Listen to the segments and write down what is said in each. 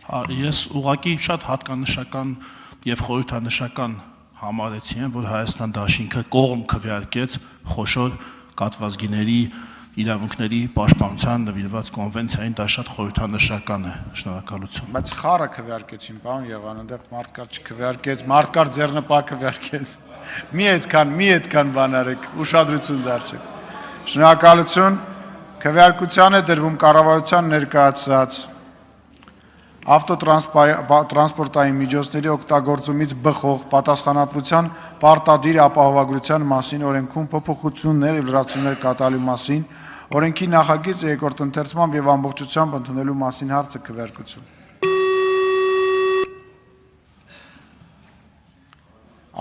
Ես ուղղակի շատ հատկանշական եւ խորհրդանշական համարեցի եմ, որ Հայաստան դաշինքը կողմ քվեարկեց խոշոր կատվազգիների իրավունքների պաշտպանության նվիրված կոնվենցիային, դա շատ խորհրդանշական է, շնորհակալություն։ Բայց խառը քվեարկեցին, պարոն Եղան, այնտեղ մարդկար չքվեարկեց, մարդկար ձեռնպահ քվեարկեց։ Մի այդքան բան արեք, ուշադրություն դարձեք։ Շնորհակալություն, քվեարկության է դրվում կառավարության ներկայացած ավտոտրանսպորտային միջոցների օգտագործումից բխող պատասխանատվության պարտադիր ապահովագրության մասին օրենքում փոփոխություններ եւ լրացումներ կատարելու մասին օրենքի նախագիծ երկրորդ ընթերցմամբ եւ ամբողջությամբ ընդունելու մասին հարցը քվեարկություն։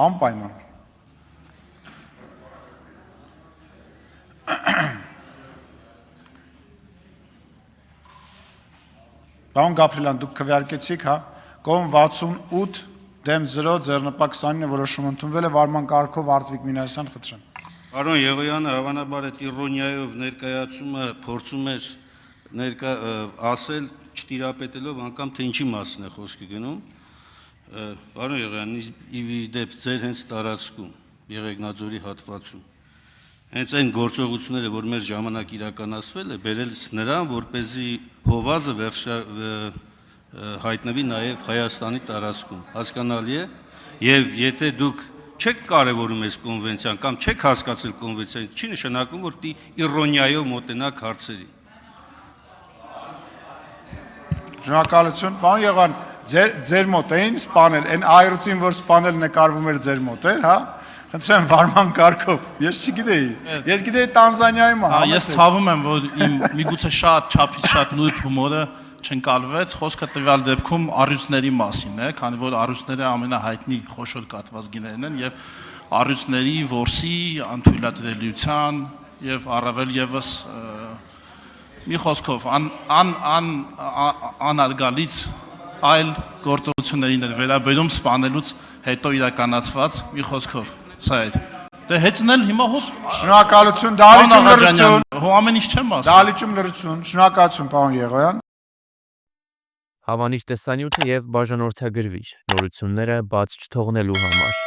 Անպայման։ Պարոն Գաբրիելյան, դուք քվեարկեցիք, հա, կողմ 68 դեմ 0 ձեռնպահ 29 որոշում ընդունվել է վարման կարգով Արտվիկ Մինասյան խնդրեմ։ Պարոն Եղոյանը հավանաբար այդ իրոնիայով ներկայացումը փորձում էր ասել, չտիրապետելով անգամ թե ինչի մասին է խոսքը գնում։ Պարոն Եղոյան, ի դեպ ձեր հենց տարածքում Եղեգնաձորի հատվածում հենց այն գործողությունները, որ մեր ժամանակ իրականացվել է, բերել նրան, որպեսզի հովազը հայտնվի նաև Հայաստանի տարածքում, հասկանալի է, եւ եթե դուք չեք կարևորում այս կոնվենցիան կամ չեք հասկացել կոնվենցիան, չի նշանակում, որ դի իրոնիայով մոտենաք հարցերին։ Շնորհակալություն, պարոն Եղան, ձեր մոտ էին սպանել, այն այրուցին, որ սպանել նկարվում էր ձեր մոտ էր, հա։ Խնդրեմ վարման կարգով, ես չգիտեի, ես գիտեի Տանզանիայում է։ Ես ցավում եմ, որ իմ միգուցե շատ չափից շատ նուրբ հումորը չընկալվեց, խոսքը տվյալ դեպքում առյուծների մասին է, քանի որ առյուծները ամենահայտնի խոշոր կատվազգիներն են եւ առյուծների որսի, անթույլատրելիության եւ առավել եւս մի խոսքով անարգալից այլ գործողություններին էր վերաբերում սպանելուց հետո իրականացված մի խոսքով։ Սա է։ Դե հեծնել հիմա հո շնորհակալություն, դալիճում լրություն։ Հո ամեն ինչ չեմ ասում։ Դալիճում լրություն, շնորհակալություն, պարոն Եղոյան։ Հավանիչ տեսանյութը եւ բաժանորդագրվիչ նորությունները բաց չթողնելու համար